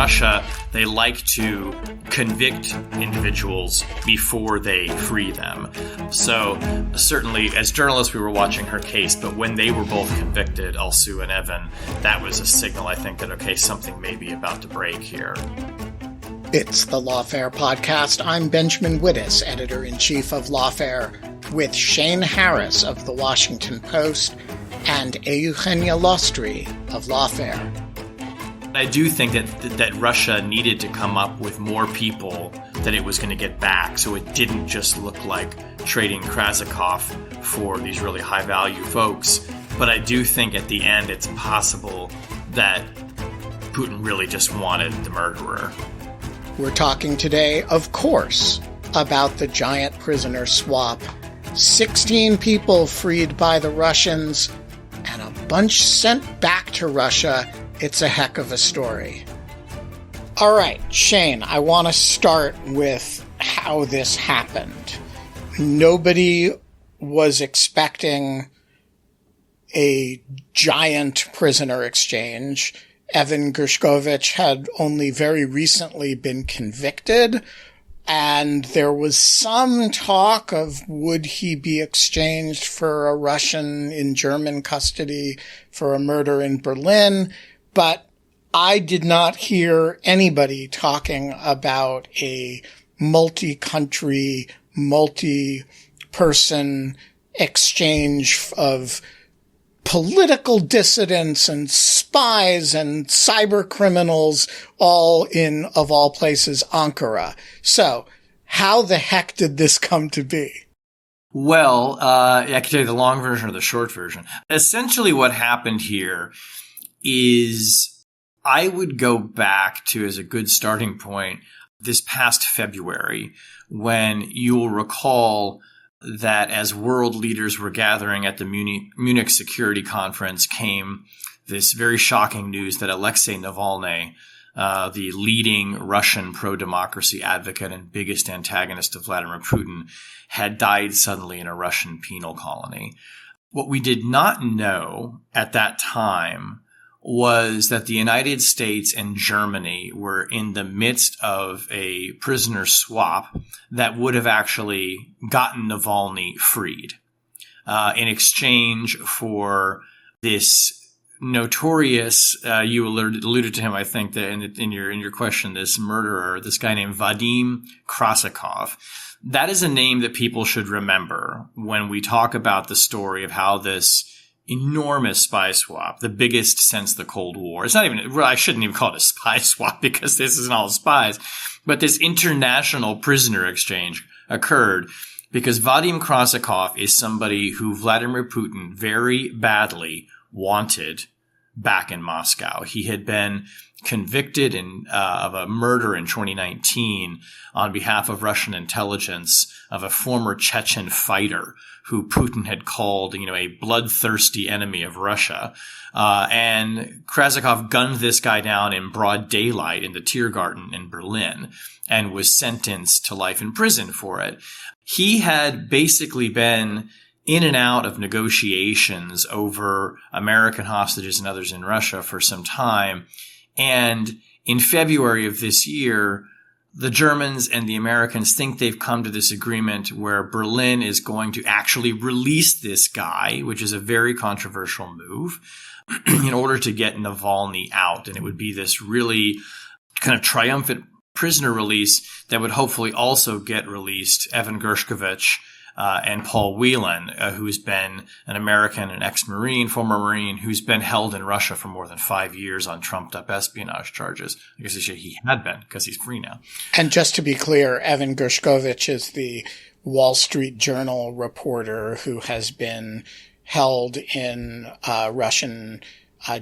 Russia, they like to convict individuals before they free them. So certainly, as journalists, we were watching her case, but when they were both convicted, Alsu and Evan, that was a signal, I think, that, okay, something may be about to break here. It's the Lawfare podcast. I'm Benjamin Wittes, editor-in-chief of Lawfare, with Shane Harris of The Washington Post and Eugenia Lostri of Lawfare. I do think that Russia needed to come up with more people that it was going to get back, so it didn't just look like trading Krasikov for these really high-value folks. But I do think at the end it's possible that Putin really just wanted the murderer. We're talking today, of course, about the giant prisoner swap. 16 people freed by the Russians and a bunch sent back to Russia. It's a heck of a story. All right, Shane, I want to start with how this happened. Nobody was expecting a giant prisoner exchange. Evan Gershkovich had only very recently been convicted, and there was some talk of would he be exchanged for a Russian in German custody for a murder in Berlin, but I did not hear anybody talking about a multi-country, multi-person exchange of political dissidents and spies and cyber criminals, all in, of all places, Ankara. So, how the heck did this come to be? Well, I can tell you the long version or the short version. Essentially what happened here is I would go back to, as a good starting point, this past February, when you will recall that as world leaders were gathering at the Munich Security Conference came this very shocking news that Alexei Navalny, the leading Russian pro-democracy advocate and biggest antagonist of Vladimir Putin, had died suddenly in a Russian penal colony. What we did not know at that time was that the United States and Germany were in the midst of a prisoner swap that would have actually gotten Navalny freed in exchange for this notorious, you alluded to him, I think, that in your question, this murderer, this guy named Vadim Krasikov. That is a name that people should remember when we talk about the story of how this enormous spy swap, the biggest since the Cold War. It's not even, I shouldn't even call it a spy swap because this isn't all spies, but this international prisoner exchange occurred because Vadim Krasikov is somebody who Vladimir Putin very badly wanted back in Moscow. He had been convicted of a murder in 2019 on behalf of Russian intelligence of a former Chechen fighter who Putin had called, a bloodthirsty enemy of Russia. And Krasikov gunned this guy down in broad daylight in the Tiergarten in Berlin and was sentenced to life in prison for it. He had basically been in and out of negotiations over American hostages and others in Russia for some time. And in February of this year, the Germans and the Americans think they've come to this agreement where Berlin is going to actually release this guy, which is a very controversial move, in order to get Navalny out. And it would be this really kind of triumphant prisoner release that would hopefully also get released Evan Gershkovich and Paul Whelan, who's been an American, an ex-Marine, former Marine, who's been held in Russia for more than 5 years on trumped-up espionage charges. I guess he had been, because he's free now. And just to be clear, Evan Gershkovich is the Wall Street Journal reporter who has been held in Russian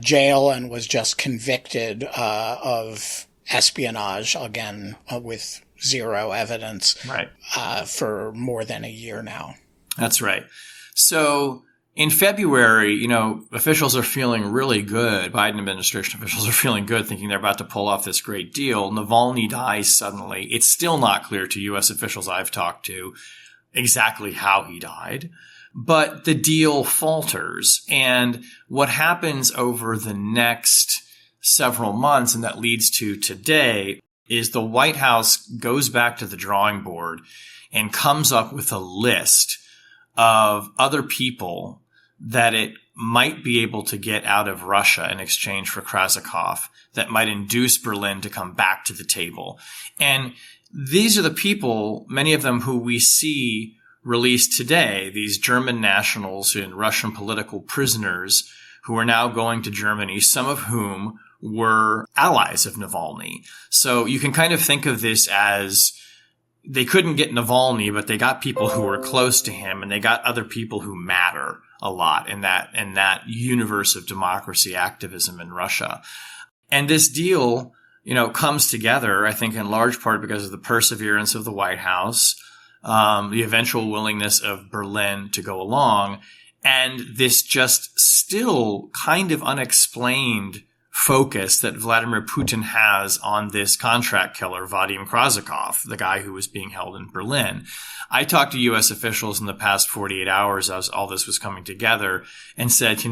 jail and was just convicted of espionage, again, with zero evidence, right, for more than a year now. That's right. So in February, officials are feeling really good. Biden administration officials are feeling good, thinking they're about to pull off this great deal. Navalny dies suddenly. It's still not clear to U.S. officials I've talked to exactly how he died, but the deal falters. And what happens over the next several months, and that leads to today, is the White House goes back to the drawing board and comes up with a list of other people that it might be able to get out of Russia in exchange for Krasikov that might induce Berlin to come back to the table. And these are the people, many of them who we see released today, these German nationals and Russian political prisoners who are now going to Germany, some of whom were allies of Navalny. So you can kind of think of this as they couldn't get Navalny, but they got people who were close to him, and they got other people who matter a lot in that universe of democracy activism in Russia. And this deal, comes together, I think, in large part because of the perseverance of the White House, the eventual willingness of Berlin to go along, and this just still kind of unexplained focus that Vladimir Putin has on this contract killer, Vadim Krasikov, the guy who was being held in Berlin. I talked to U.S. officials in the past 48 hours as all this was coming together and said,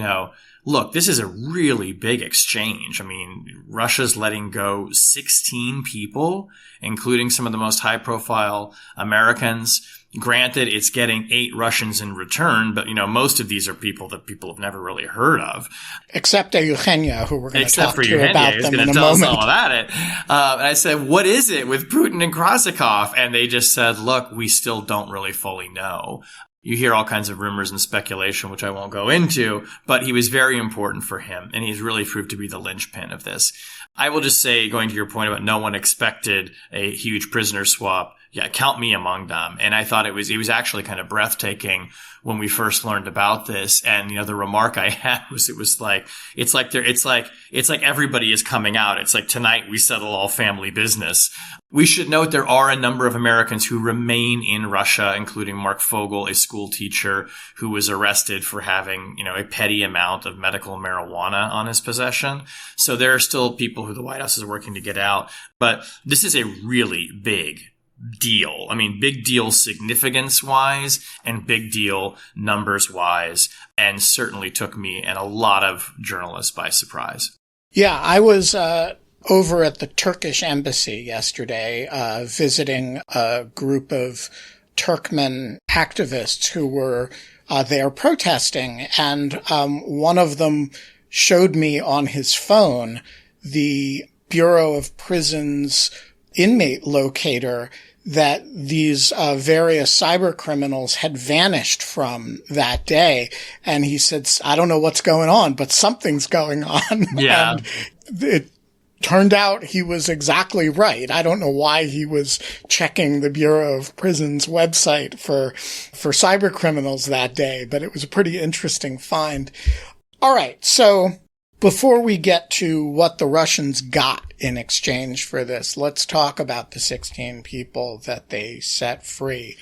look, this is a really big exchange. I mean, Russia's letting go 16 people, including some of the most high-profile Americans. Granted, it's getting 8 Russians in return, but, most of these are people that people have never really heard of. Except Eugenia, who we're going to talk to about them in a moment. All about it. And I said, what is it with Putin and Krasikov? And they just said, look, we still don't really fully know. You hear all kinds of rumors and speculation, which I won't go into, but he was very important for him, and he's really proved to be the linchpin of this. I will just say, going to your point about no one expected a huge prisoner swap, yeah, count me among them. And I thought it was actually kind of breathtaking when we first learned about this. And, the remark I had was, it's like everybody is coming out. It's like tonight we settle all family business. We should note there are a number of Americans who remain in Russia, including Mark Fogel, a school teacher who was arrested for having, a petty amount of medical marijuana on his possession. So there are still people who the White House is working to get out. But this is a really big deal. I mean, big deal significance-wise and big deal numbers-wise, and certainly took me and a lot of journalists by surprise. Yeah, I was over at the Turkish embassy yesterday, visiting a group of Turkmen activists who were there protesting, and one of them showed me on his phone the Bureau of Prisons inmate locator that these various cyber criminals had vanished from that day. And he said, I don't know what's going on, but something's going on. Yeah. And it turned out he was exactly right. I don't know why he was checking the Bureau of Prisons website for cyber criminals that day, but it was a pretty interesting find. All right. So before we get to what the Russians got in exchange for this, let's talk about the 16 people that they set free.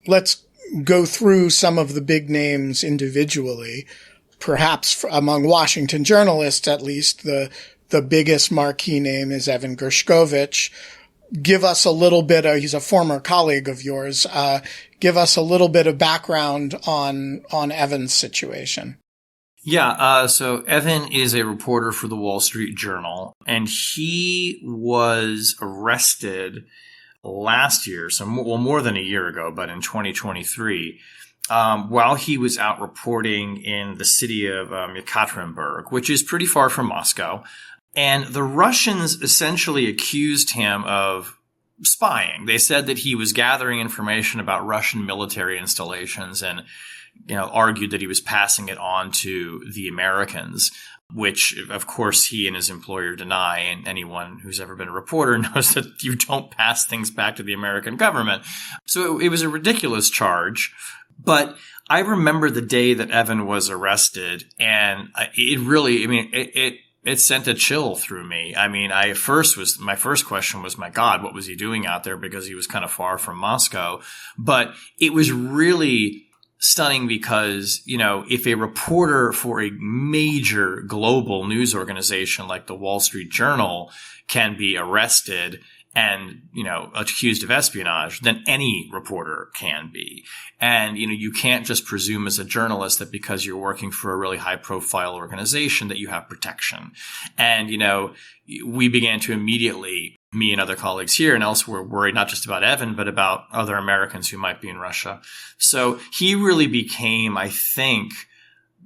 Let's go through some of the big names individually. Perhaps among Washington journalists, at least, the biggest marquee name is Evan Gershkovich. Give us a little bit he's a former colleague of yours. Give us a little bit of background on Evan's situation. Yeah, so Evan is a reporter for the Wall Street Journal, and he was arrested last year, more than a year ago, but in 2023, while he was out reporting in the city of Yekaterinburg, which is pretty far from Moscow. And the Russians essentially accused him of spying. They said that he was gathering information about Russian military installations and argued that he was passing it on to the Americans, which, of course, he and his employer deny. And anyone who's ever been a reporter knows that you don't pass things back to the American government. So it was a ridiculous charge. But I remember the day that Evan was arrested, and it sent a chill through me. I mean, my first question was, my God, what was he doing out there? Because he was kind of far from Moscow. But it was really stunning because, if a reporter for a major global news organization like the Wall Street Journal can be arrested and, accused of espionage than any reporter can be. And, you can't just presume as a journalist that because you're working for a really high profile organization that you have protection. And, we began to immediately, me and other colleagues here and elsewhere, worry not just about Evan, but about other Americans who might be in Russia. So he really became, I think,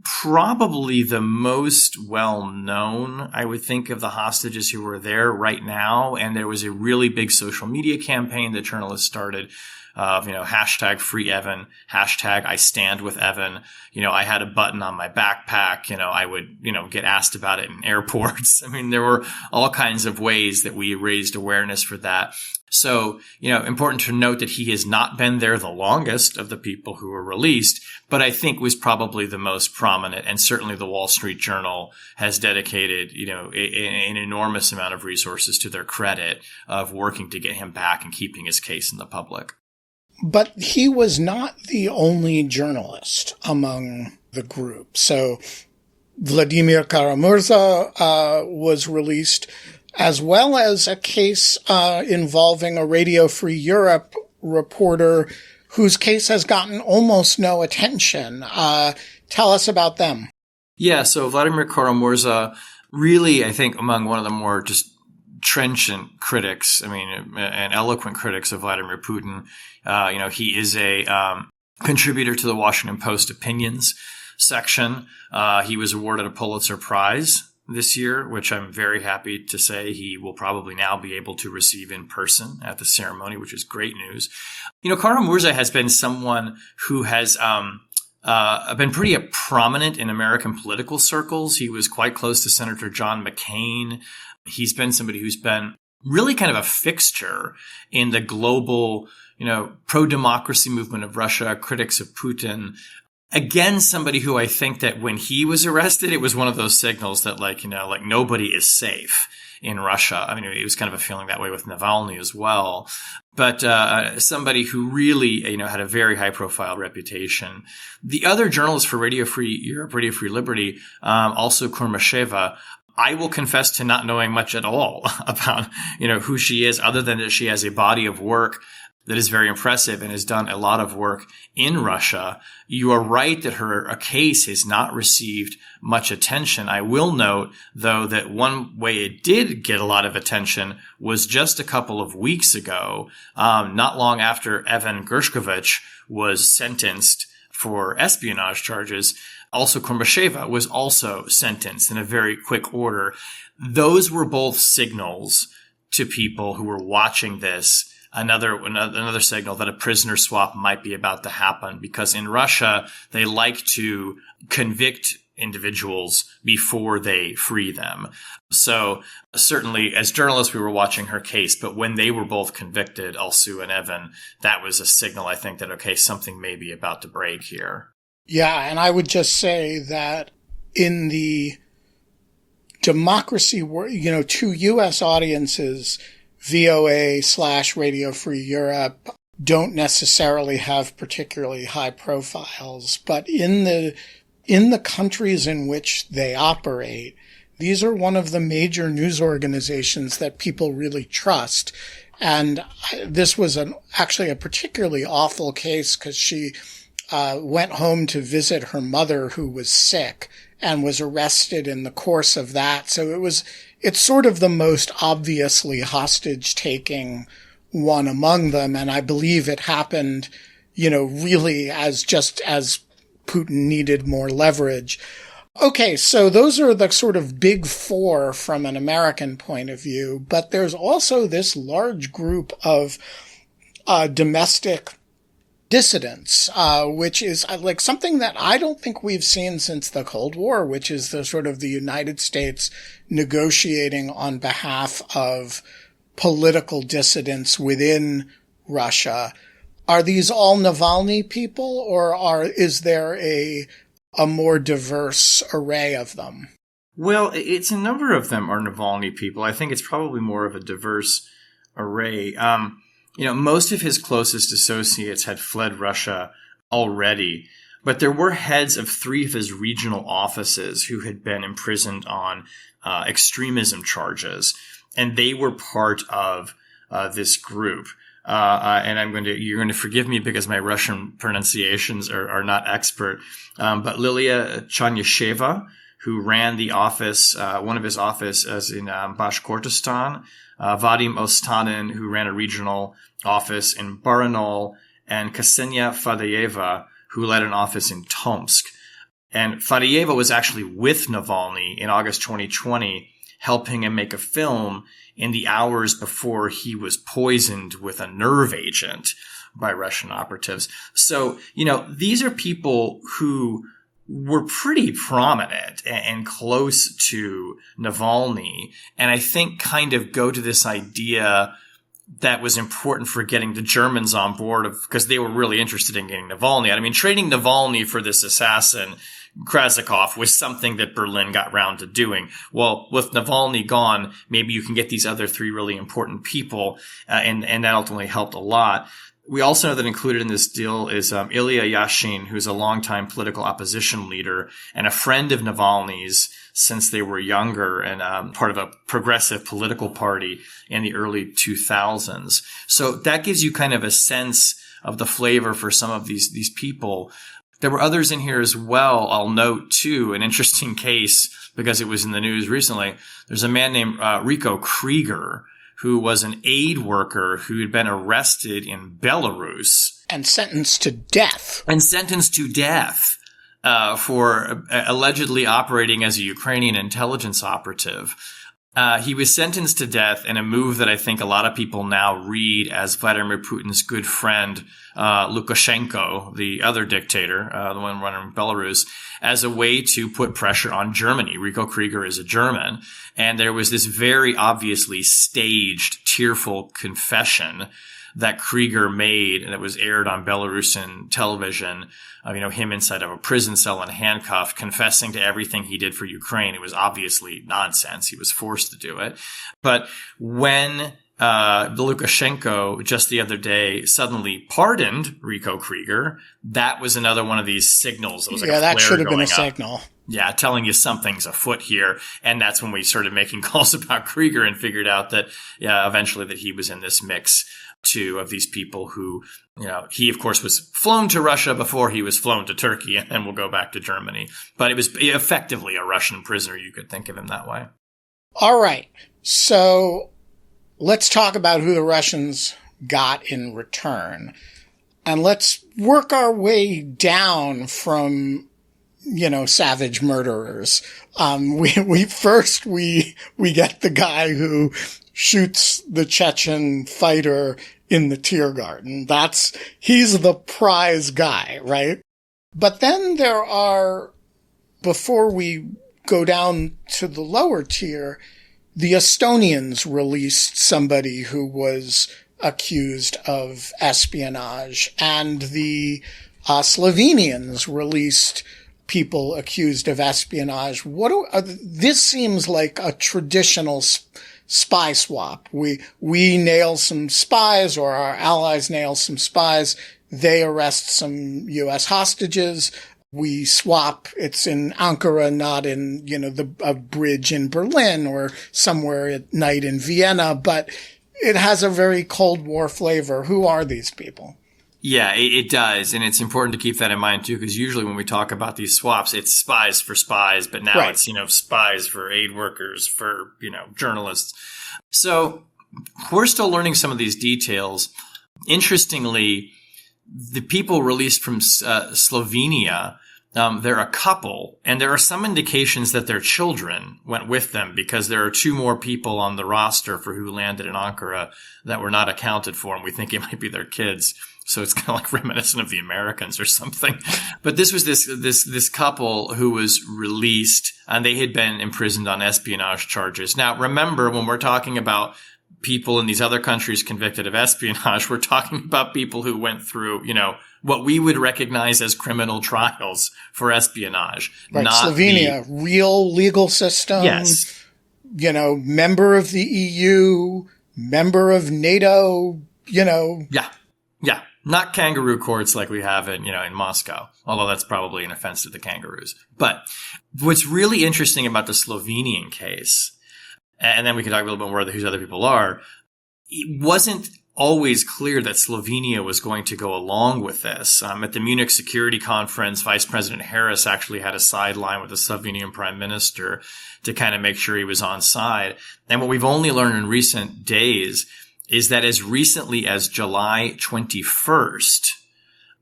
probably the most well-known, I would think, of the hostages who were there right now. And there was a really big social media campaign that journalists started of, hashtag free Evan, hashtag I stand with Evan. I had a button on my backpack. I would, get asked about it in airports. I mean, there were all kinds of ways that we raised awareness for that. So, important to note that he has not been there the longest of the people who were released, but I think was probably the most prominent. And certainly the Wall Street Journal has dedicated, an enormous amount of resources to their credit of working to get him back and keeping his case in the public. But he was not the only journalist among the group. So Vladimir Kara-Murza was released, as well as a case involving a Radio Free Europe reporter whose case has gotten almost no attention. Tell us about them. Yeah, so Vladimir Kara-Murza, really, I think, among one of the more just trenchant critics, and eloquent critics of Vladimir Putin. He is a contributor to the Washington Post opinions section. He was awarded a Pulitzer Prize this year, which I'm very happy to say he will probably now be able to receive in person at the ceremony, which is great news. Kara-Murza has been someone who has been pretty prominent in American political circles. He was quite close to Senator John McCain. He's been somebody who's been really kind of a fixture in the global, pro-democracy movement of Russia, critics of Putin. Again, somebody who I think that when he was arrested, it was one of those signals that like nobody is safe in Russia. It was kind of a feeling that way with Navalny as well. But somebody who really, had a very high profile reputation. The other journalist for Radio Free Europe, Radio Free Liberty, also Kurmasheva, I will confess to not knowing much at all about, who she is, other than that she has a body of work that is very impressive and has done a lot of work in Russia. You are right that her case has not received much attention. I will note, though, that one way it did get a lot of attention was just a couple of weeks ago, not long after Evan Gershkovich was sentenced for espionage charges. Also, Kurmasheva was also sentenced in a very quick order. Those were both signals to people who were watching this. Another signal that a prisoner swap might be about to happen, because in Russia, they like to convict individuals before they free them. So certainly as journalists, we were watching her case, but when they were both convicted, Alsu and Evan, that was a signal, I think, that, okay, something may be about to break here. Yeah, and I would just say that in the democracy, to U.S. audiences, VOA/Radio Free Europe don't necessarily have particularly high profiles, but in the countries in which they operate, these are one of the major news organizations that people really trust. And this was actually a particularly awful case because she went home to visit her mother who was sick and was arrested in the course of that. So it's sort of the most obviously hostage-taking one among them. And I believe it happened, really as Putin needed more leverage. Okay, so those are the sort of big four from an American point of view, but there's also this large group of domestic dissidents, which is like something that I don't think we've seen since the Cold War, which is the sort of the United States negotiating on behalf of political dissidents within Russia. Are these all Navalny people, or is there a more diverse array of them? Well, it's a number of them are Navalny people. I think it's probably more of a diverse array. Most of his closest associates had fled Russia already, but there were heads of 3 of his regional offices who had been imprisoned on extremism charges, and they were part of this group. And you're going to forgive me because my Russian pronunciations are not expert. But Lilia Chanyasheva, who ran the office, one of his offices in Bashkortostan, Vadim Ostanin, who ran a regional office in Baranol, and Ksenia Fadayeva, who led an office in Tomsk. And Fadayeva was actually with Navalny in August 2020, helping him make a film in the hours before he was poisoned with a nerve agent by Russian operatives. So, these are people who were pretty prominent and close to Navalny, and I think kind of go to this idea that was important for getting the Germans on board because they were really interested in getting Navalny. I mean, trading Navalny for this assassin, Krasikov, was something that Berlin got round to doing. Well, with Navalny gone, maybe you can get these other three really important people, and that ultimately helped a lot. We also know that included in this deal is Ilya Yashin, who's a longtime political opposition leader and a friend of Navalny's since they were younger and part of a progressive political party in the early 2000s. So that gives you kind of a sense of the flavor for some of these people. There were others in here as well. I'll note, too, an interesting case because it was in the news recently. There's a man named Rico Krieger, who was an aid worker who had been arrested in Belarus. And sentenced to death. For allegedly operating as a Ukrainian intelligence operative. He was sentenced to death in a move that I think a lot of people now read as Vladimir Putin's good friend, Lukashenko, the other dictator, the one running Belarus, as a way to put pressure on Germany. Rico Krieger is a German. And there was this very obviously staged, tearful confession that Krieger made, and it was aired on Belarusian television, him inside of a prison cell and handcuffed, confessing to everything he did for Ukraine. It was obviously nonsense. He was forced to do it. But when Lukashenko just the other day suddenly pardoned Rico Krieger, that was another one of these signals. It was like that should have been a up. signal. Yeah, telling you something's afoot here. And that's when we started making calls about Krieger and figured out that, eventually that he was in this mix too of these people who, he of course was flown to Russia before he was flown to Turkey and then will go back to Germany. But it was effectively a Russian prisoner. You could think of him that way. All right. So let's talk about who the Russians got in return. And let's work our way down from, savage murderers. We get the guy who shoots the Chechen fighter in the Tear Garden. He's the prize guy, right? But then there are, before we go down to the lower tier, the Estonians released somebody who was accused of espionage, and the Slovenians released people accused of espionage. This seems like a traditional spy swap. We nail some spies, or our allies nail some spies. They arrest some U.S. hostages. We swap. It's in Ankara, not in, a bridge in Berlin or somewhere at night in Vienna, but it has a very Cold War flavor. Who are these people? Yeah, it does. And it's important to keep that in mind, too, because usually when we talk about these swaps, it's spies for spies. But now it's, spies for aid workers, for, journalists. So we're still learning some of these details. Interestingly, the people released from Slovenia, they're a couple, and there are some indications that their children went with them because there are two more people on the roster for who landed in Ankara that were not accounted for, and we think it might be their kids. So it's kind of like reminiscent of the Americans or something. But this was this couple who was released, and they had been imprisoned on espionage charges. Now, remember, when we're talking about people in these other countries convicted of espionage, we're talking about people who went through, what we would recognize as criminal trials for espionage. Right, not Slovenia, real legal system. Yes. Member of the EU, member of NATO, Yeah. Not kangaroo courts like we have in Moscow, although that's probably an offense to the kangaroos. But what's really interesting about the Slovenian case, and then we can talk a little bit more about who these other people are, it wasn't always clear that Slovenia was going to go along with this. At the Munich Security Conference, Vice President Harris actually had a sideline with the Slovenian Prime Minister to kind of make sure he was on side. And what we've only learned in recent days is that as recently as July 21st,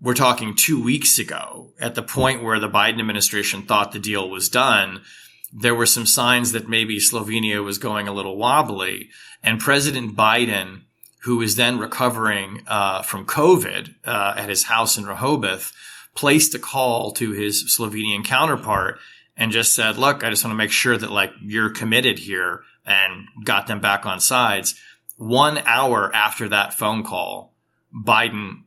we're talking 2 weeks ago, at the point where the Biden administration thought the deal was done, there were some signs that maybe Slovenia was going a little wobbly. And President Biden, who was then recovering from COVID at his house in Rehoboth, placed a call to his Slovenian counterpart and just said, look, I just want to make sure that like you're committed here, and got them back on sides. 1 hour after that phone call, Biden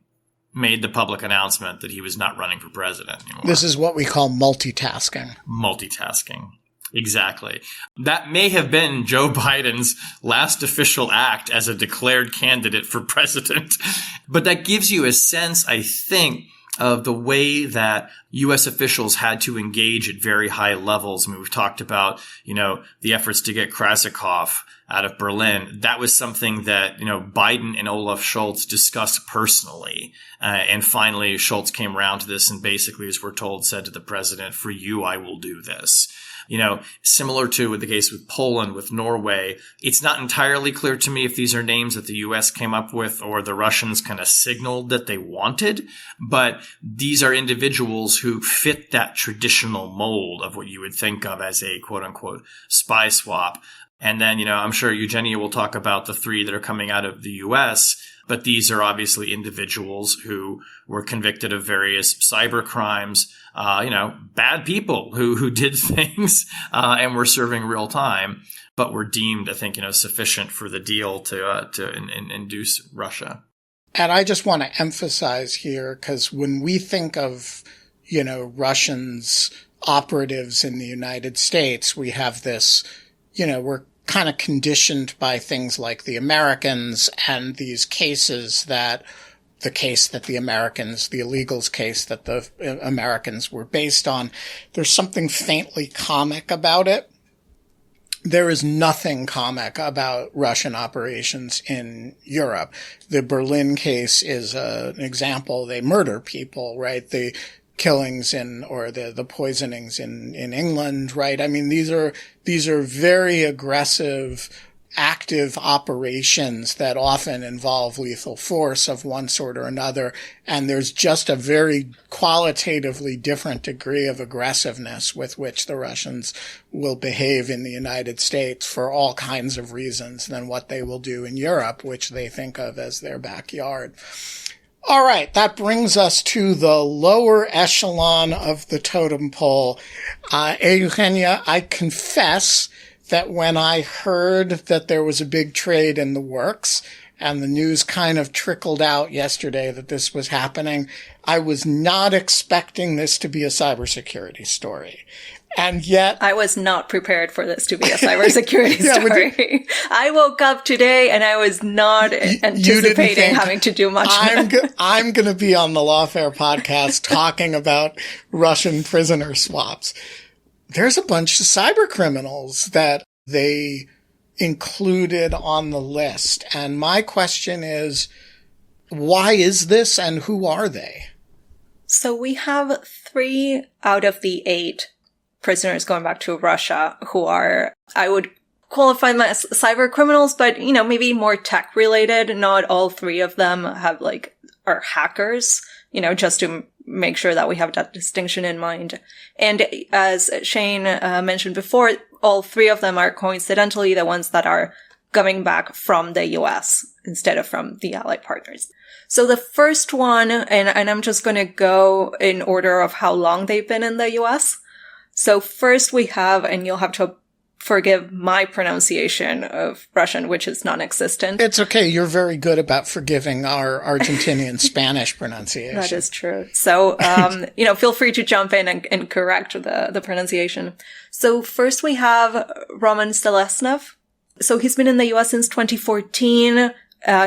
made the public announcement that he was not running for president anymore. This is what we call multitasking. Multitasking. Exactly. That may have been Joe Biden's last official act as a declared candidate for president. But that gives you a sense, I think, of the way that U.S. officials had to engage at very high levels. I mean, we've talked about, the efforts to get Krasikov out of Berlin. That was something that, Biden and Olaf Scholz discussed personally. And finally, Scholz came around to this and basically, as we're told, said to the president, for you, I will do this. Similar to the case with Poland, with Norway, it's not entirely clear to me if these are names that the U.S. came up with or the Russians kind of signaled that they wanted. But these are individuals who fit that traditional mold of what you would think of as a quote unquote spy swap. And then, I'm sure Eugenia will talk about the 3 that are coming out of the U.S., but these are obviously individuals who were convicted of various cyber crimes, bad people who did things and were serving real time, but were deemed, I think, sufficient for the deal to induce Russia. And I just want to emphasize here, because when we think of, Russians operatives in the United States, we have this, we're kind of conditioned by things like the Americans and these cases that the illegals case that the Americans were based on. There's something faintly comic about it. There is nothing comic about Russian operations in Europe. The Berlin case is an example. They murder people, right? The killings or the poisonings in England, right? I mean, these are very aggressive, active operations that often involve lethal force of one sort or another. And there's just a very qualitatively different degree of aggressiveness with which the Russians will behave in the United States for all kinds of reasons than what they will do in Europe, which they think of as their backyard. All right, that brings us to the lower echelon of the totem pole. Eugenia, I confess that when I heard that there was a big trade in the works and the news kind of trickled out yesterday that this was happening, I was not expecting this to be a cybersecurity story. And yet I was not prepared for this to be a cybersecurity story. I woke up today and I was not anticipating having to do much. I'm going to be on the Lawfare podcast talking about Russian prisoner swaps. There's a bunch of cyber criminals that they included on the list. And my question is, why is this and who are they? So we have 3 out of the 8 prisoners going back to Russia who are, I would qualify them as cyber criminals, but, maybe more tech related. Not all 3 of them are hackers, just to make sure that we have that distinction in mind. And as Shane mentioned before, all 3 of them are coincidentally the ones that are coming back from the US instead of from the allied partners. So the first one, and I'm just going to go in order of how long they've been in the US. So first we have, and you'll have to forgive my pronunciation of Russian, which is non-existent. It's okay. You're very good about forgiving our Argentinian Spanish pronunciation. That is true. So, feel free to jump in and correct the pronunciation. So first we have Roman Selesnev. So he's been in the US since 2014.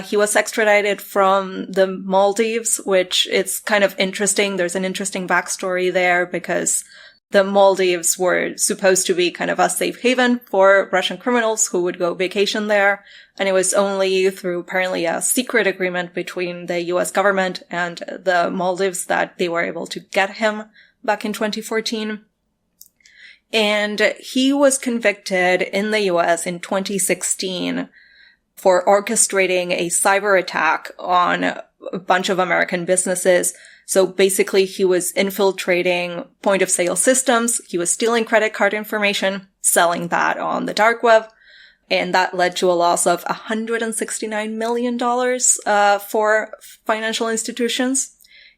He was extradited from the Maldives, which is kind of interesting. There's an interesting backstory there because The Maldives were supposed to be kind of a safe haven for Russian criminals who would go vacation there. And it was only through apparently a secret agreement between the US government and the Maldives that they were able to get him back in 2014. And he was convicted in the US in 2016 for orchestrating a cyber attack on a bunch of American businesses. So basically, he was infiltrating point-of-sale systems. He was stealing credit card information, selling that on the dark web. And that led to a loss of $169 million for financial institutions.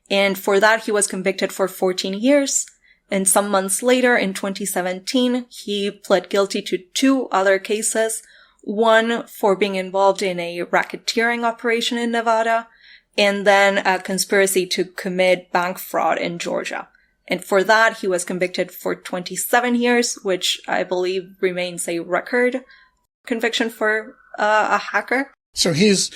And for that, he was convicted for 14 years. And some months later, in 2017, he pled guilty to 2 other cases. One for being involved in a racketeering operation in Nevada, and then a conspiracy to commit bank fraud in Georgia. And for that, he was convicted for 27 years, which I believe remains a record conviction for a hacker. So he's,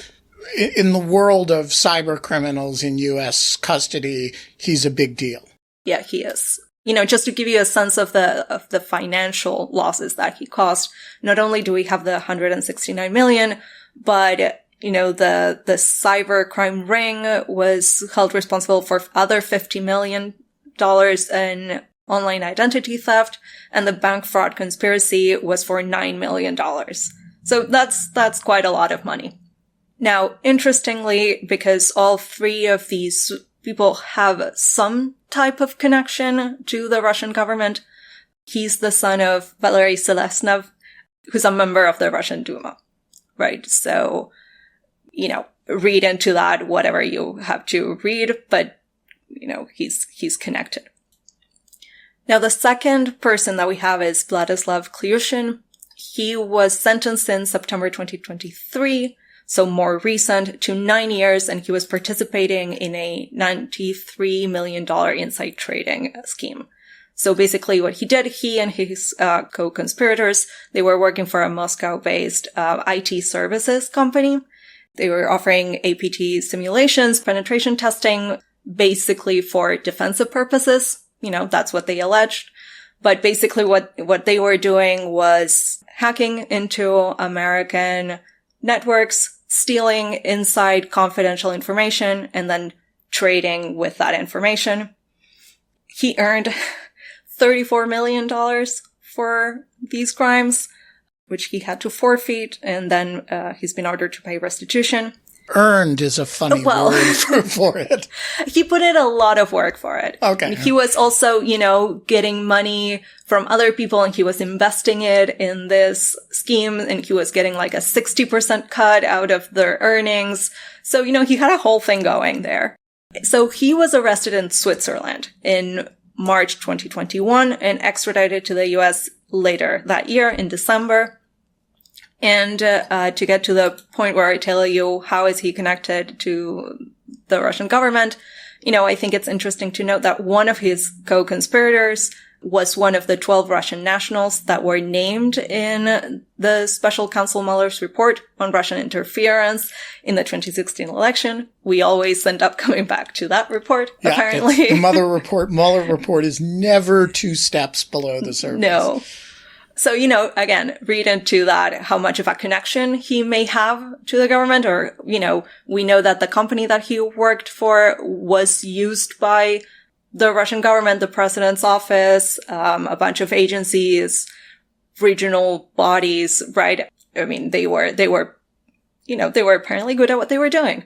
in the world of cyber criminals in U.S. custody, he's a big deal. Yeah, he is. You know, just to give you a sense of the financial losses that he caused, not only do we have the 169 million, but you know, the cyber crime ring was held responsible for other $50 million in online identity theft, and the bank fraud conspiracy was for $9 million. So that's quite a lot of money. Now, interestingly, because all 3 of these people have some type of connection to the Russian government, he's the son of Valery Selesnev, who's a member of the Russian Duma, right? So, you know, read into that whatever you have to read, but, you know, he's connected. Now, the second person that we have is Vladislav Klyushin. He was sentenced in September 2023, so more recent, to 9 years, and he was participating in a $93 million inside trading scheme. So basically what he did, he and his co-conspirators, they were working for a Moscow-based IT services company. They were offering APT simulations, penetration testing, basically for defensive purposes. You know, that's what they alleged. But basically what they were doing was hacking into American networks, stealing inside confidential information, and then trading with that information. He earned $34 million for these crimes, which he had to forfeit, and then he's been ordered to pay restitution. Earned is a funny word for it. He put in a lot of work for it. Okay. And he was also, you know, getting money from other people, and he was investing it in this scheme, and he was getting like a 60% cut out of their earnings. So, you know, he had a whole thing going there. So he was arrested in Switzerland in March 2021 and extradited to the US later that year in December. And to get to the point where I tell you how is he connected to the Russian government, you know, I think it's interesting to note that one of his co-conspirators was one of the 12 Russian nationals that were named in the Special Counsel Mueller's report on Russian interference in the 2016 election. We always end up coming back to that report, apparently. The Mueller report is never 2 steps below the surface. No. So, you know, again, read into that how much of a connection he may have to the government, or, you know, we know that the company that he worked for was used by the Russian government, the president's office, a bunch of agencies, regional bodies, right? I mean, they were apparently good at what they were doing.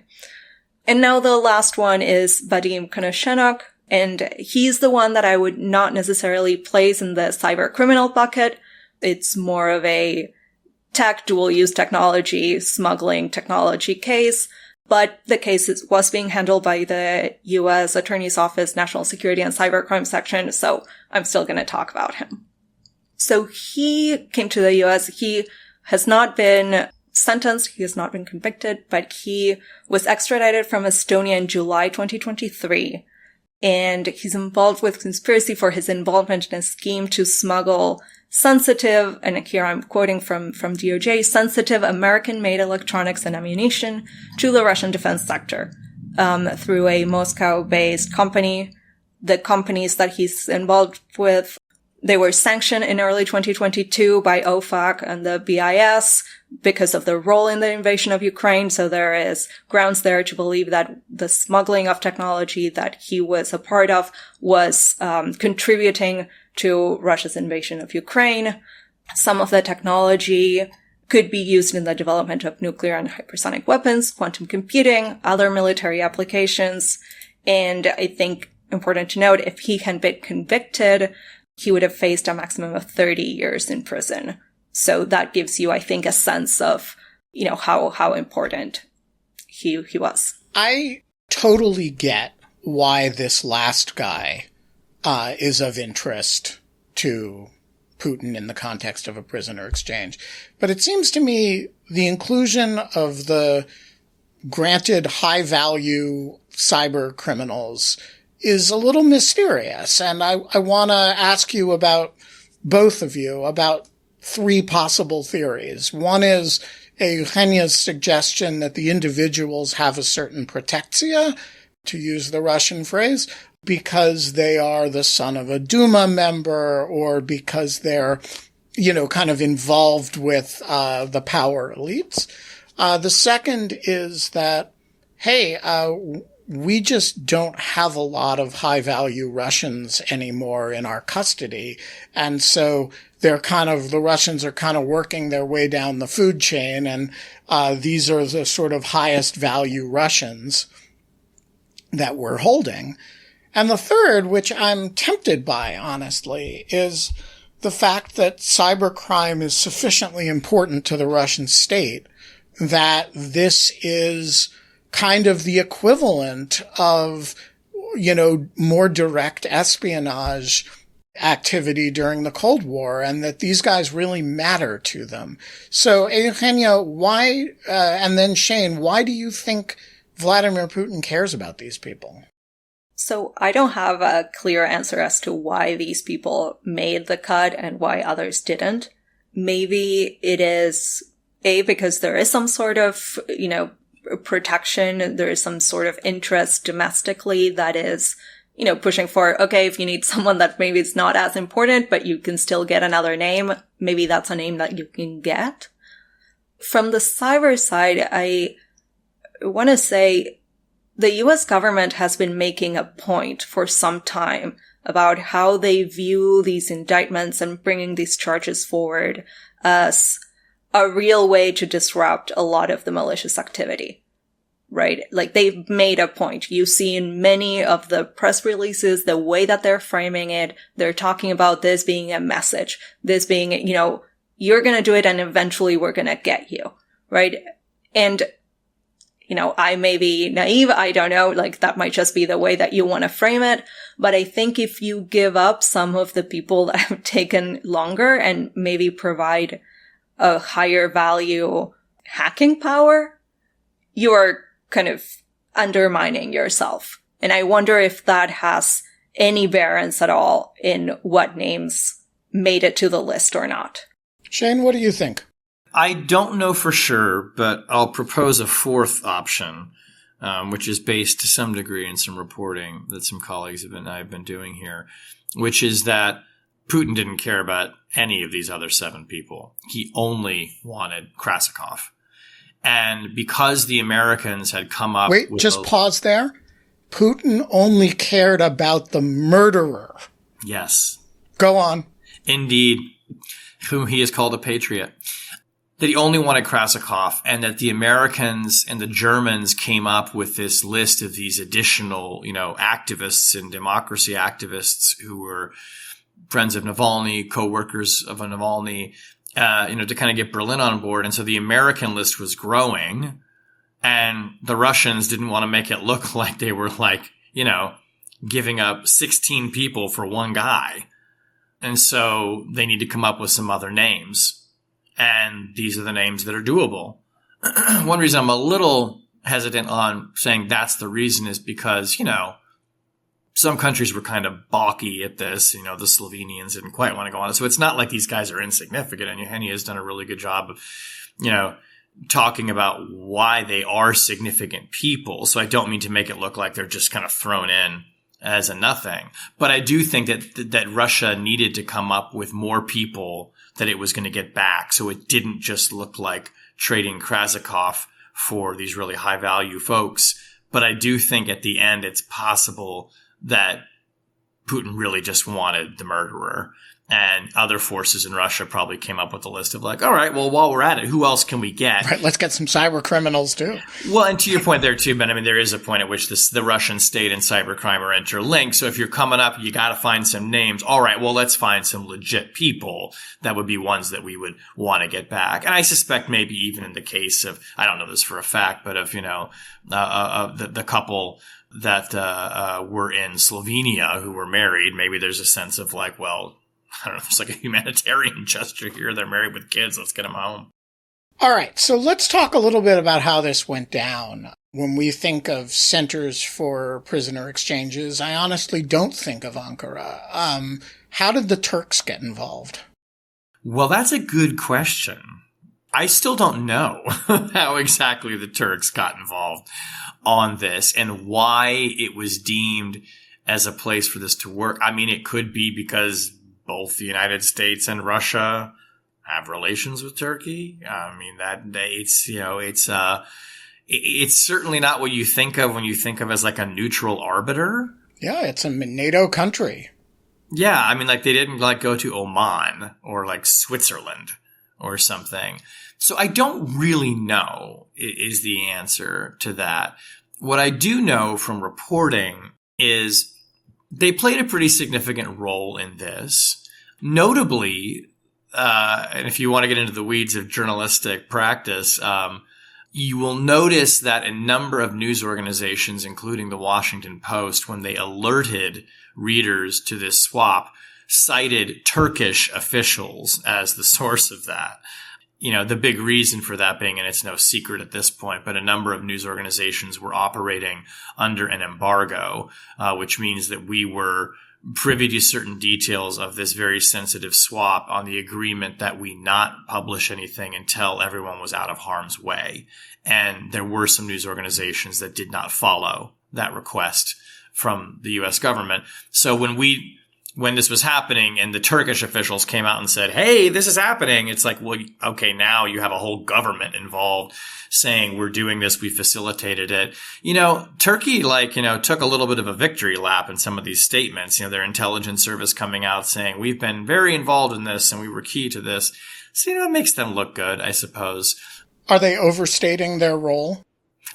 And now the last one is Vadim Konashenyuk, and he's the one that I would not necessarily place in the cyber criminal bucket. It's more of a dual-use technology, smuggling technology case. But the case was being handled by the U.S. Attorney's Office, National Security and Cybercrime Section, so I'm still going to talk about him. So he came to the U.S. He has not been sentenced. He has not been convicted, but he was extradited from Estonia in July 2023. And he's involved with conspiracy for his involvement in a scheme to smuggle sensitive, and here I'm quoting from DOJ, sensitive American-made electronics and ammunition to the Russian defense sector through a Moscow-based company the companies that he's involved with, they were sanctioned in early 2022 by OFAC and the BIS because of their role in the invasion of Ukraine. So there is grounds there to believe that the smuggling of technology that he was a part of was contributing to Russia's invasion of Ukraine. Some of the technology could be used in the development of nuclear and hypersonic weapons, quantum computing, other military applications. And I think important to note, if he had been convicted, he would have faced a maximum of 30 years in prison. So that gives you, I think, a sense of, how important he was. I totally get why this last guy is of interest to Putin in the context of a prisoner exchange. But it seems to me the inclusion of the granted high-value cyber criminals is a little mysterious. And I want to ask you about both of you about three possible theories. One is Eugenia's suggestion that the individuals have a certain protectia, to use the Russian phrase, because they are the son of a Duma member or because they're, kind of involved with the power elites. The second is that, hey, we just don't have a lot of high-value Russians anymore in our custody. And so the Russians are kind of working their way down the food chain, and these are the sort of highest value Russians that we're holding. And the third, which I'm tempted by, honestly, is the fact that cybercrime is sufficiently important to the Russian state that this is kind of the equivalent of, more direct espionage activity during the Cold War, and that these guys really matter to them. So, Eugenia, why, and then Shane, why do you think Vladimir Putin cares about these people? So I don't have a clear answer as to why these people made the cut and why others didn't. Maybe it is, because there is some sort of, protection, there is some sort of interest domestically that is, pushing for, okay, if you need someone that maybe it's not as important, but you can still get another name, maybe that's a name that you can get. From the cyber side, I want to say the US government has been making a point for some time about how they view these indictments and bringing these charges forward as a real way to disrupt a lot of the malicious activity, right? Like, they've made a point. You see in many of the press releases, the way that they're framing it, they're talking about this being a message, this being, you're going to do it and eventually we're going to get you, right? And, I may be naive. I don't know. Like, that might just be the way that you want to frame it. But I think if you give up some of the people that have taken longer and maybe provide a higher value hacking power, you are kind of undermining yourself. And I wonder if that has any bearance at all in what names made it to the list or not. Shane, what do you think? I don't know for sure, but I'll propose a fourth option, which is based to some degree in some reporting that some colleagues have been doing here, which is that Putin didn't care about any of these other 7 people. He only wanted Krasikov. And because the Americans had come up with... Wait, just pause there. Putin only cared about the murderer. Yes. Go on. Indeed. Whom he is called a patriot. That he only wanted Krasikov, and that the Americans and the Germans came up with this list of these additional, activists and democracy activists who were friends of Navalny, co-workers of Navalny, to kind of get Berlin on board. And so the American list was growing, and the Russians didn't want to make it look like they were giving up 16 people for one guy. And so they need to come up with some other names. And these are the names that are doable. One reason I'm a little hesitant on saying that's the reason is because, some countries were kind of balky at this. The Slovenians didn't quite want to go on it. So it's not like these guys are insignificant. And Eugenia has done a really good job of, talking about why they are significant people. So I don't mean to make it look like they're just kind of thrown in as a nothing. But I do think that Russia needed to come up with more people that it was going to get back. So it didn't just look like trading Krasikov for these really high value folks. But I do think at the end, it's possible that Putin really just wanted the murderer. And other forces in Russia probably came up with a list of like, all right, well, while we're at it, who else can we get? Right, let's get some cyber criminals too. Well, and to your point there too, Ben, I mean, there is a point at which the Russian state and cybercrime are interlinked. So if you're coming up, you got to find some names. All right, well, let's find some legit people that would be ones that we would want to get back. And I suspect maybe even in the case of, I don't know this for a fact, but of, the couple that were in Slovenia who were married, maybe there's a sense of like, well, I don't know, there's like a humanitarian gesture here. They're married with kids. Let's get them home. All right. So let's talk a little bit about how this went down. When we think of centers for prisoner exchanges, I honestly don't think of Ankara. How did the Turks get involved? Well, that's a good question. I still don't know how exactly the Turks got involved on this and why it was deemed as a place for this to work. I mean, it could be because both the United States and Russia have relations with Turkey. I mean, it's certainly not what you think of when you think of as like a neutral arbiter. Yeah, it's a NATO country. Yeah, I mean, like they didn't like go to Oman or like Switzerland or something. So I don't really know is the answer to that. What I do know from reporting is they played a pretty significant role in this. Notably, and if you want to get into the weeds of journalistic practice, you will notice that a number of news organizations, including the Washington Post, when they alerted readers to this swap, cited Turkish officials as the source of that. The big reason for that being, and it's no secret at this point, but a number of news organizations were operating under an embargo, which means that we were privy to certain details of this very sensitive swap on the agreement that we not publish anything until everyone was out of harm's way. And there were some news organizations that did not follow that request from the U.S. government. So when this was happening and the Turkish officials came out and said, hey, this is happening, it's like, well, okay, now you have a whole government involved saying we're doing this, we facilitated it. Turkey, took a little bit of a victory lap in some of these statements. Their intelligence service coming out saying we've been very involved in this and we were key to this. So, it makes them look good, I suppose. Are they overstating their role?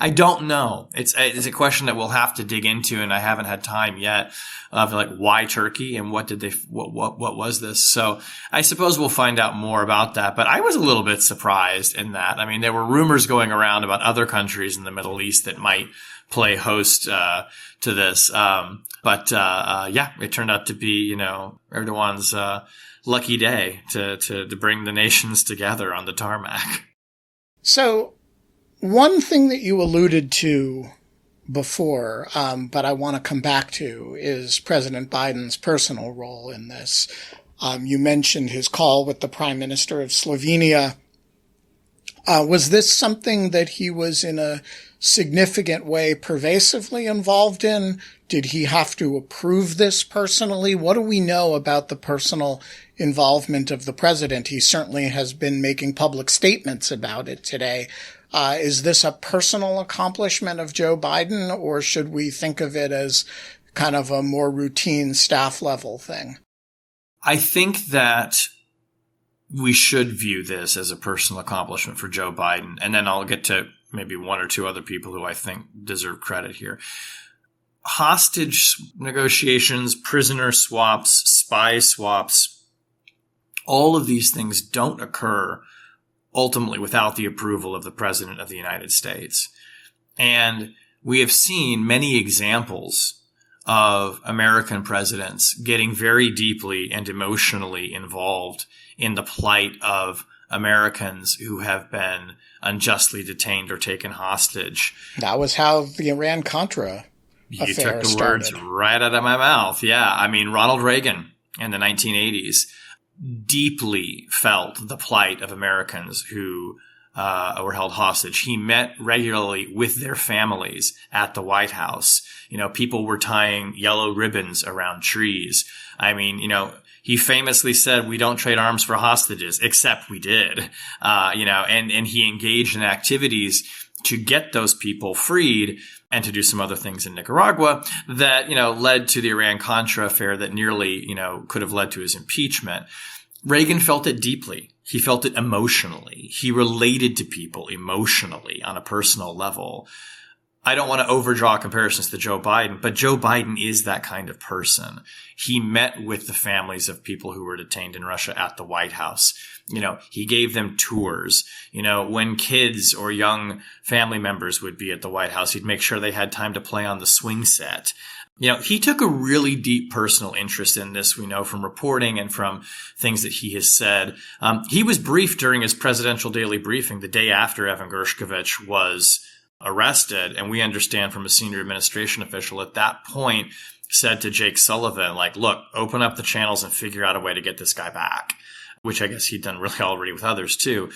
I don't know. It's a question that we'll have to dig into, and I haven't had time yet of like why Turkey and what was this? So I suppose we'll find out more about that. But I was a little bit surprised in that. I mean, there were rumors going around about other countries in the Middle East that might play host to this. But it turned out to be Erdogan's lucky day to bring the nations together on the tarmac. So. One thing that you alluded to before, but I want to come back to, is President Biden's personal role in this. You mentioned his call with the Prime Minister of Slovenia. Was this something that he was in a significant way pervasively involved in? Did he have to approve this personally? What do we know about the personal involvement of the president? He certainly has been making public statements about it today. Is this a personal accomplishment of Joe Biden, or should we think of it as kind of a more routine staff level thing? I think that we should view this as a personal accomplishment for Joe Biden. And then I'll get to maybe one or two other people who I think deserve credit here. Hostage negotiations, prisoner swaps, spy swaps, all of these things don't occur ultimately without the approval of the President of the United States. And we have seen many examples of American presidents getting very deeply and emotionally involved in the plight of Americans who have been unjustly detained or taken hostage. That was how the Iran-Contra You affair took the started. words right out of my mouth. Yeah, I mean, Ronald Reagan in the 1980s deeply felt the plight of Americans who were held hostage. He met regularly with their families at the White House. People were tying yellow ribbons around trees. I mean, he famously said, "We don't trade arms for hostages," except we did. And he engaged in activities to get those people freed and to do some other things in Nicaragua that, led to the Iran-Contra affair that nearly, could have led to his impeachment. Reagan felt it deeply. He felt it emotionally. He related to people emotionally on a personal level. I don't want to overdraw comparisons to Joe Biden, but Joe Biden is that kind of person. He met with the families of people who were detained in Russia at the White House. He gave them tours. When kids or young family members would be at the White House, he'd make sure they had time to play on the swing set. He took a really deep personal interest in this, we know from reporting and from things that he has said. He was briefed during his presidential daily briefing the day after Evan Gershkovich was arrested. And we understand from a senior administration official at that point said to Jake Sullivan, look, open up the channels and figure out a way to get this guy back, which I guess he'd done really already with others too.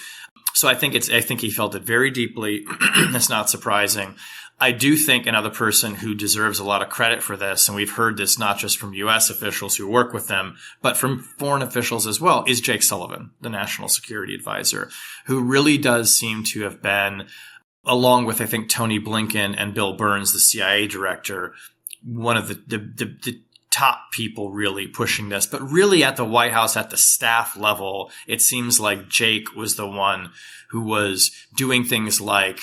So I think he felt it very deeply. It's not surprising. I do think another person who deserves a lot of credit for this, and we've heard this not just from U.S. officials who work with them, but from foreign officials as well, is Jake Sullivan, the national security advisor, who really does seem to have been, along with, I think, Tony Blinken and Bill Burns, the CIA director, one of the top people really pushing this. But really at the White House, at the staff level, it seems like Jake was the one who was doing things like,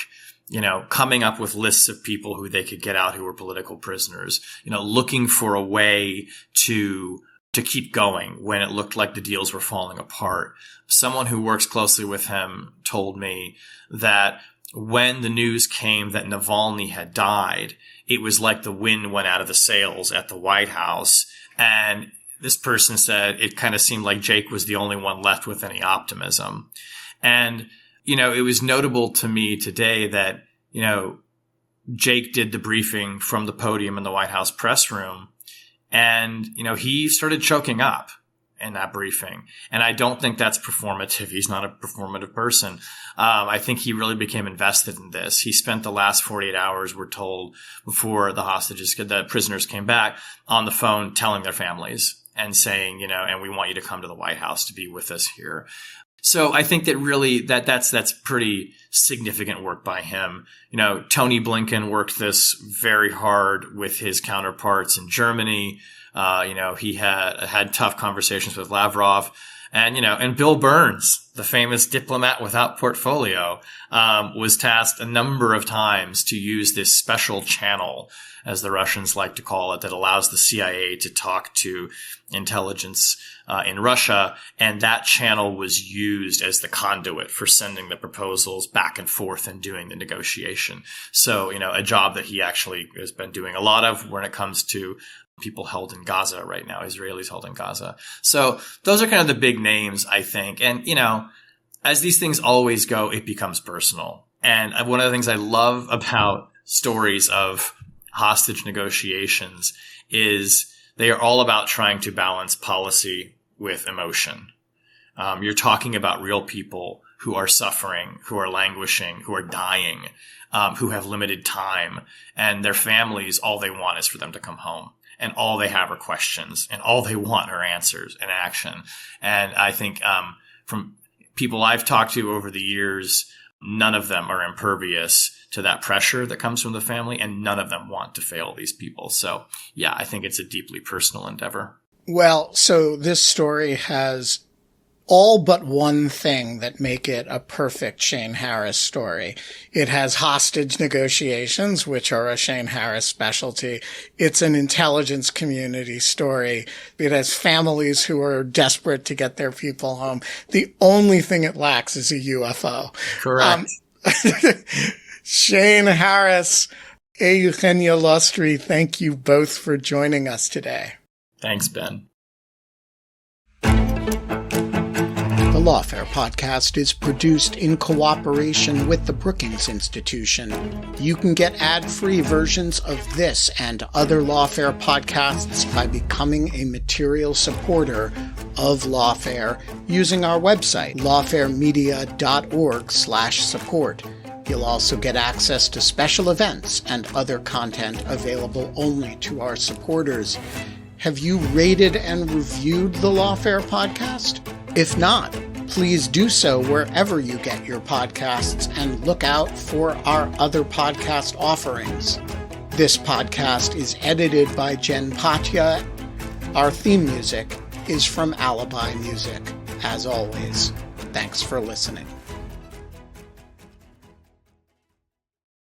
coming up with lists of people who they could get out who were political prisoners, looking for a way to keep going when it looked like the deals were falling apart. Someone who works closely with him told me that when the news came that Navalny had died, it was like the wind went out of the sails at the White House. And this person said it kind of seemed like Jake was the only one left with any optimism. And it was notable to me today that, Jake did the briefing from the podium in the White House press room. And, he started choking up in that briefing. And I don't think that's performative. He's not a performative person. I think he really became invested in this. He spent the last 48 hours, we're told, before the prisoners came back, on the phone telling their families and saying, and we want you to come to the White House to be with us here. So I think that really that's pretty significant work by him. Tony Blinken worked this very hard with his counterparts in Germany. He had tough conversations with Lavrov, and Bill Burns, the famous diplomat without portfolio, was tasked a number of times to use this special channel, as the Russians like to call it, that allows the CIA to talk to intelligence in Russia. And that channel was used as the conduit for sending the proposals back and forth and doing the negotiation. So, a job that he actually has been doing a lot of when it comes to people held in Gaza right now, Israelis held in Gaza. So those are kind of the big names, I think. And, as these things always go, it becomes personal. And one of the things I love about stories of hostage negotiations is they are all about trying to balance policy with emotion. You're talking about real people who are suffering, who are languishing, who are dying, who have limited time, and their families, all they want is for them to come home. And all they have are questions, and all they want are answers and action. And I think from people I've talked to over the years, none of them are impervious to that pressure that comes from the family, and none of them want to fail these people. So, yeah, I think it's a deeply personal endeavor. Well, so this story has all but one thing that make it a perfect Shane Harris story. It has hostage negotiations, which are a Shane Harris specialty. It's an intelligence community story. It has families who are desperate to get their people home. The only thing it lacks is a UFO. Correct. Shane Harris, Eugenia Lustri, thank you both for joining us today. Thanks, Ben. The Lawfare podcast is produced in cooperation with the Brookings Institution. You can get ad-free versions of this and other Lawfare podcasts by becoming a material supporter of Lawfare using our website, lawfaremedia.org/support. You'll also get access to special events and other content available only to our supporters. Have you rated and reviewed the Lawfare podcast? If not, please do so wherever you get your podcasts and look out for our other podcast offerings. This podcast is edited by Jen Patja. Our theme music is from Alibi Music. As always, thanks for listening.